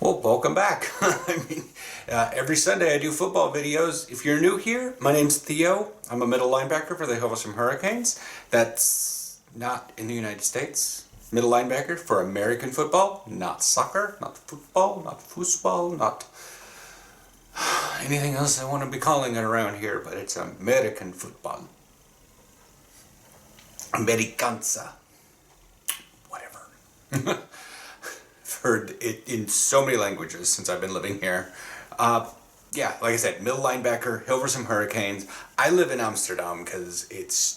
Well, welcome back. Every Sunday I do football videos. If you're new here, my name's Theo. I'm a middle linebacker for the Hilversum Hurricanes. That's not in the United States. Middle linebacker for American football, not soccer, not football, not foosball, not anything else I want to be calling it around here, but it's American football. Americanza. Whatever. Heard it in so many languages since I've been living here. Yeah, like I said, middle linebacker, Hilversum Hurricanes. I live in Amsterdam because it's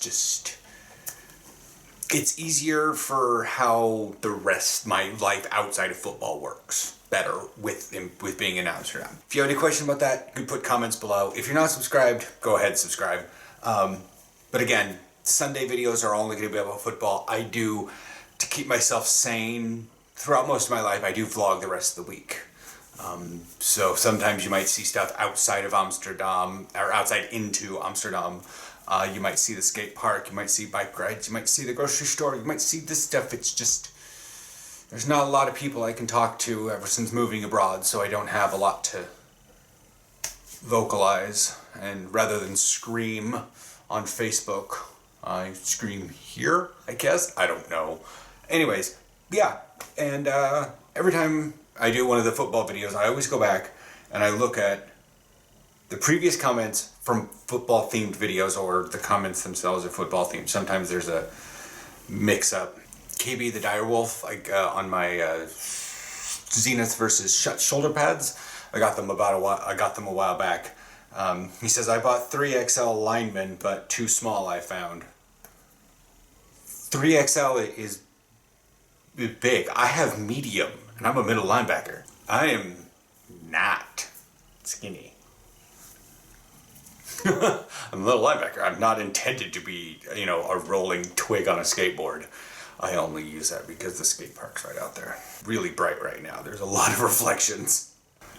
easier for how the rest my life outside of football works better with being in Amsterdam. If you have any questions about that, you can put comments below. If you're not subscribed, go ahead and subscribe. But again, Sunday videos are only going to be about football. I do, to keep myself sane throughout most of my life, I do vlog the rest of the week. So sometimes you might see stuff outside of Amsterdam, or outside into Amsterdam. You might see the skate park, you might see bike rides, you might see the grocery store, you might see this stuff. It's just, there's not a lot of people I can talk to ever since moving abroad, so I don't have a lot to vocalize. And rather than scream on Facebook, I scream here, I guess? I don't know. Anyways, yeah. And every time I do one of the football videos, I always go back and I look at the previous comments from football themed videos, or the comments themselves are football themed. Sometimes there's a mix up. KB the Direwolf, on my Zenith versus Shut shoulder pads, I got them a while back. He says, I bought 3XL linemen, but too small I found. 3XL is big. I have medium, and I'm a middle linebacker. I am not skinny. I'm a middle linebacker. I'm not intended to be, a rolling twig on a skateboard. I only use that because the skate park's right out there. Really bright right now. There's a lot of reflections.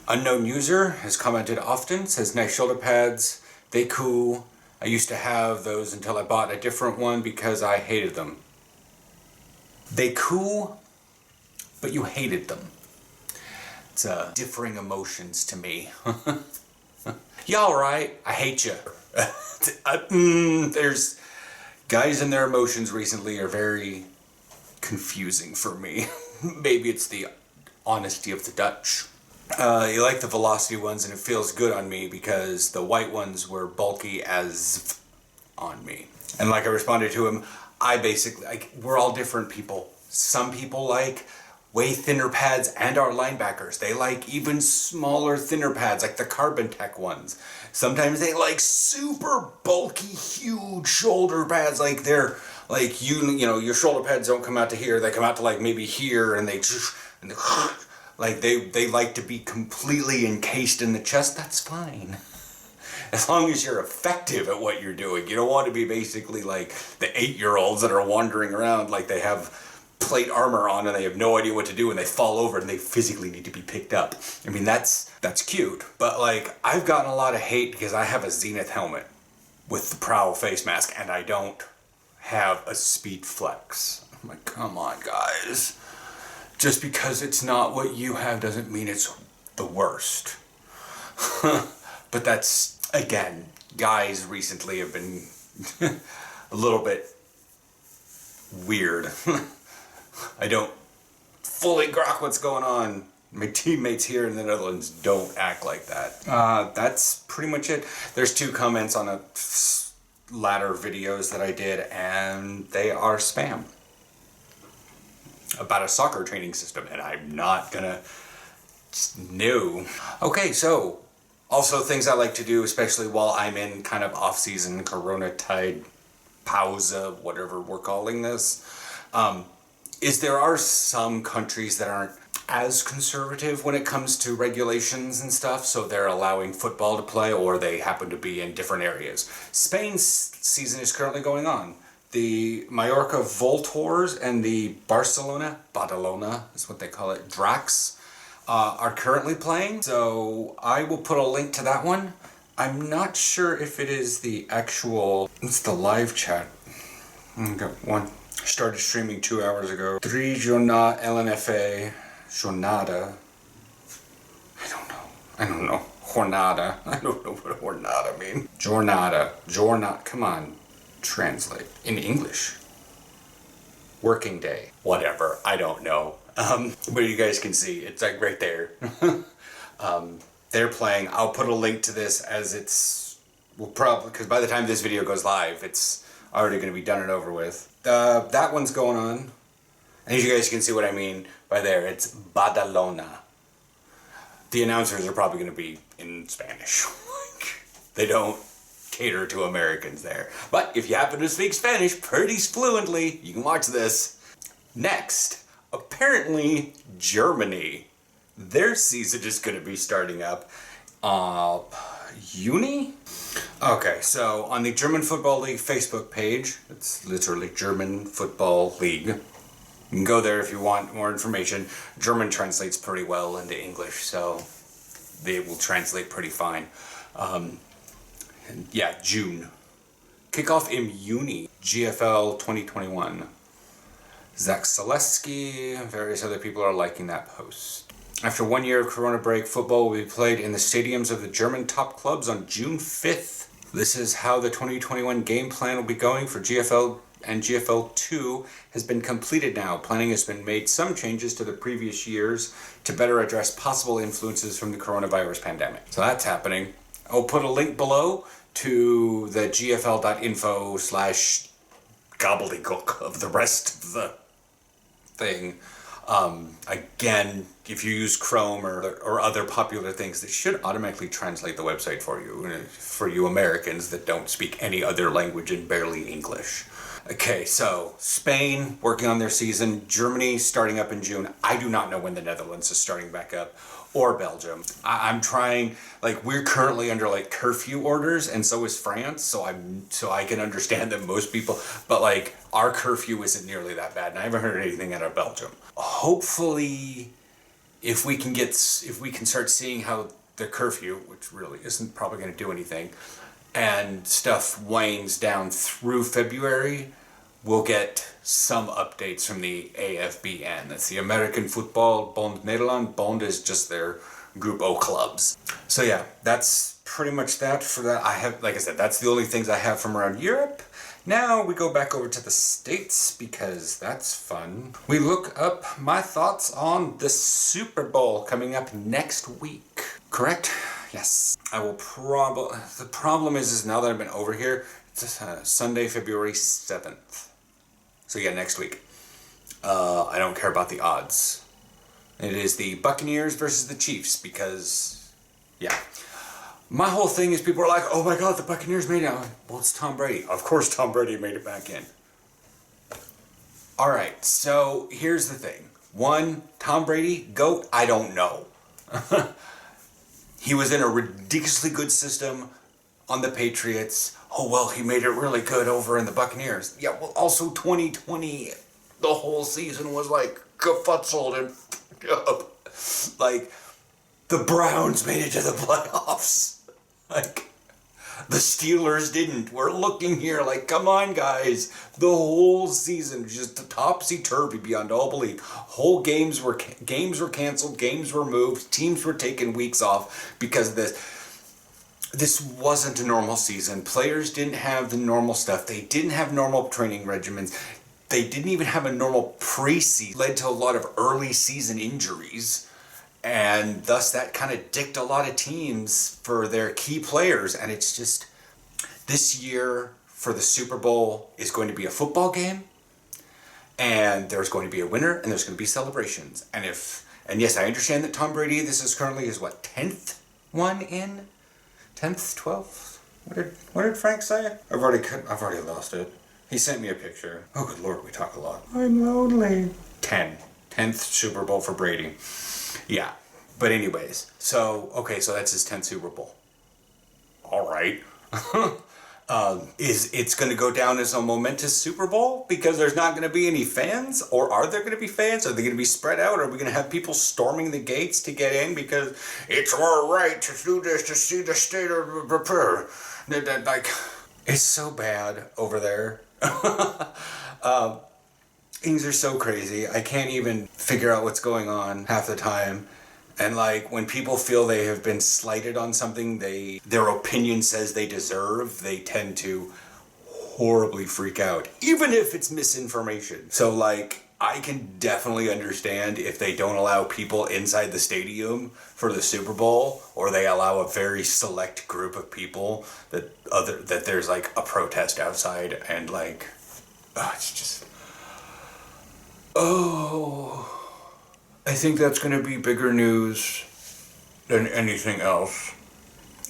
Unknown user has commented often, says nice shoulder pads. They cool. I used to have those until I bought a different one because I hated them. They cool, but you hated them. It's differing emotions to me. You alright? I hate you. There's guys and their emotions recently are very confusing for me. Maybe it's the honesty of the Dutch. You like the velocity ones, and it feels good on me because the white ones were bulky as on me. And like I responded to him, we're all different people. Some people like way thinner pads and are linebackers. They like even smaller, thinner pads, like the Carbon Tech ones. Sometimes they like super bulky, huge shoulder pads, like they're like your shoulder pads don't come out to here, they come out to like maybe here, and they like to be completely encased in the chest. That's fine. As long as you're effective at what you're doing. You don't want to be basically like the 8-year-olds that are wandering around like they have plate armor on and they have no idea what to do and they fall over and they physically need to be picked up. I mean, that's cute. But like, I've gotten a lot of hate because I have a Zenith helmet with the Prowl face mask and I don't have a speed flex. I'm like, come on, guys. Just because it's not what you have doesn't mean it's the worst. But that's, again, guys recently have been a little bit weird. I don't fully grok what's going on. My teammates here in the Netherlands don't act like that. That's pretty much it. There's 2 comments on a latter videos that I did, and they are spam. About a soccer training system, and I'm not gonna... No. Okay, so... Also, things I like to do, especially while I'm in kind of off-season, corona-tide, pausa, whatever we're calling this, is there are some countries that aren't as conservative when it comes to regulations and stuff, so they're allowing football to play, or they happen to be in different areas. Spain's season is currently going on. The Mallorca Voltors and the Badalona is what they call it, Drax, are currently playing, so I will put a link to that one. I'm not sure if it is the actual... It's the live chat. Got one. Started streaming 2 hours ago. 3 Jornada LNFA Jornada I don't know. Jornada. I don't know what jornada means. Jornada. Come on. Translate. In English. Working day. Whatever. I don't know. But you guys can see. It's like right there. They're playing. I'll put a link to this as it's... Well, probably... Because by the time this video goes live, it's already going to be done and over with. That one's going on. And as you guys can see what I mean by there, it's Badalona. The announcers are probably going to be in Spanish. They don't cater to Americans there. But if you happen to speak Spanish pretty fluently, you can watch this. Next, apparently Germany. Their season is going to be starting up Juni? Okay, so on the German Football League Facebook page, it's literally German Football League. You can go there if you want more information. German translates pretty well into English, so they will translate pretty fine. Yeah, June. Kickoff in Juni, GFL 2021. Zach Zaleski, various other people are liking that post. After 1 year of Corona break, football will be played in the stadiums of the German top clubs on June 5th. This is how the 2021 game plan will be going for GFL, and GFL 2 has been completed now. Planning has been made some changes to the previous years to better address possible influences from the coronavirus pandemic. So that's happening. I'll put a link below to the gfl.info/gobbledygook of the rest of the thing. Again, if you use Chrome or other popular things, that should automatically translate the website for you Americans that don't speak any other language and barely English. Okay, so Spain working on their season, Germany starting up in June. I do not know when the Netherlands is starting back up, or Belgium. I'm trying, like, we're currently under like curfew orders, and so is France, so I can understand that most people, but like our curfew isn't nearly that bad, and I haven't heard anything out of Belgium. Hopefully, if we can start seeing how the curfew, which really isn't probably going to do anything, and stuff wanes down through February, we'll get some updates from the AFBN. That's the American Football Bond Nederland. Bond is just their Group O clubs. So yeah, that's pretty much that for that. Like I said, that's the only things I have from around Europe. Now we go back over to the States because that's fun. We look up my thoughts on the Super Bowl coming up next week. Correct? Yes. I will probably... The problem is now that I've been over here, it's Sunday, February 7th. So yeah, next week. I don't care about the odds. It is the Buccaneers versus the Chiefs because, yeah. My whole thing is people are like, oh my God, the Buccaneers made it. Well, it's Tom Brady. Of course Tom Brady made it back in. All right, so here's the thing. One, Tom Brady, GOAT, I don't know. He was in a ridiculously good system on the Patriots. Oh, well, he made it really good over in the Buccaneers. Yeah, well, also 2020, the whole season was like kafutzled and up. Like, the Browns made it to the playoffs. Like, the Steelers didn't. We're looking here like, come on, guys. The whole season was just topsy-turvy beyond all belief. Whole games were canceled, games were moved, teams were taking weeks off because of this. This wasn't a normal season. Players didn't have the normal stuff. They didn't have normal training regimens. They didn't even have a normal preseason. Led to a lot of early season injuries. And thus that kind of dicked a lot of teams for their key players. And it's just, this year for the Super Bowl is going to be a football game. And there's going to be a winner and there's going to be celebrations. And yes, I understand that Tom Brady, this is currently his 10th one in? 10th, 12th? What did Frank say? I've already lost it. He sent me a picture. Oh, good Lord, we talk a lot. I'm lonely. 10th Super Bowl for Brady. Yeah. But anyways, so that's his 10th Super Bowl. All right. It's going to go down as a momentous Super Bowl because there's not going to be any fans? Or are there going to be fans? Are they going to be spread out? Are we going to have people storming the gates to get in because it's our right to do this, to see the state of repair? Like, it's so bad over there. Things are so crazy. I can't even figure out what's going on half the time. And like when people feel they have been slighted on something their opinion says they deserve, they tend to horribly freak out, even if it's misinformation. So like I can definitely understand if they don't allow people inside the stadium for the Super Bowl, or they allow a very select group of people that there's like a protest outside, and like it's just I think that's going to be bigger news than anything else.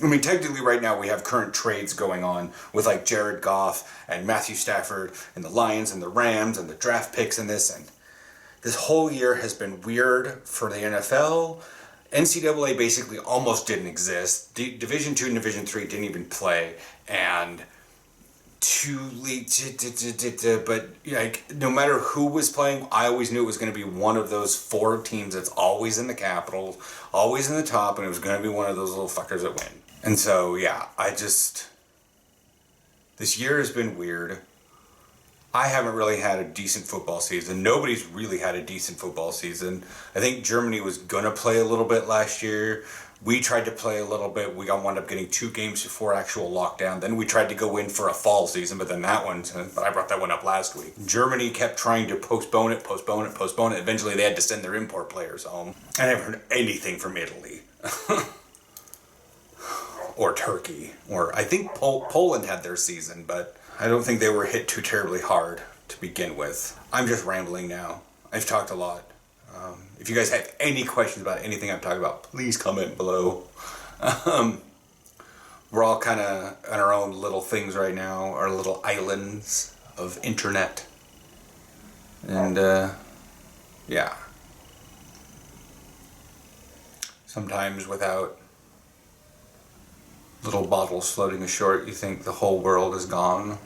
I mean, technically right now we have current trades going on with like Jared Goff and Matthew Stafford and the Lions and the Rams and the draft picks and this. And this whole year has been weird for the NFL. NCAA basically almost didn't exist. Division II and Division III didn't even play. And but like no matter who was playing, I always knew it was going to be one of those 4 teams that's always in the Capitals, always in the top, and it was going to be one of those little fuckers that win. And so yeah, this year has been weird. I haven't really had a decent football season. Nobody's really had a decent football season. I think Germany was going to play a little bit last year. We tried to play a little bit. We wound up getting 2 games before actual lockdown. Then we tried to go in for a fall season, but then but I brought that one up last week. Germany kept trying to postpone it. Eventually they had to send their import players home. I never heard anything from Italy. Or Turkey. Or I think Poland had their season, but I don't think they were hit too terribly hard to begin with. I'm just rambling now. I've talked a lot. If you guys have any questions about anything I've talked about, please comment below. We're all kind of on our own little things right now, our little islands of internet. And, yeah. Sometimes without little bottles floating ashore, you think the whole world is gone.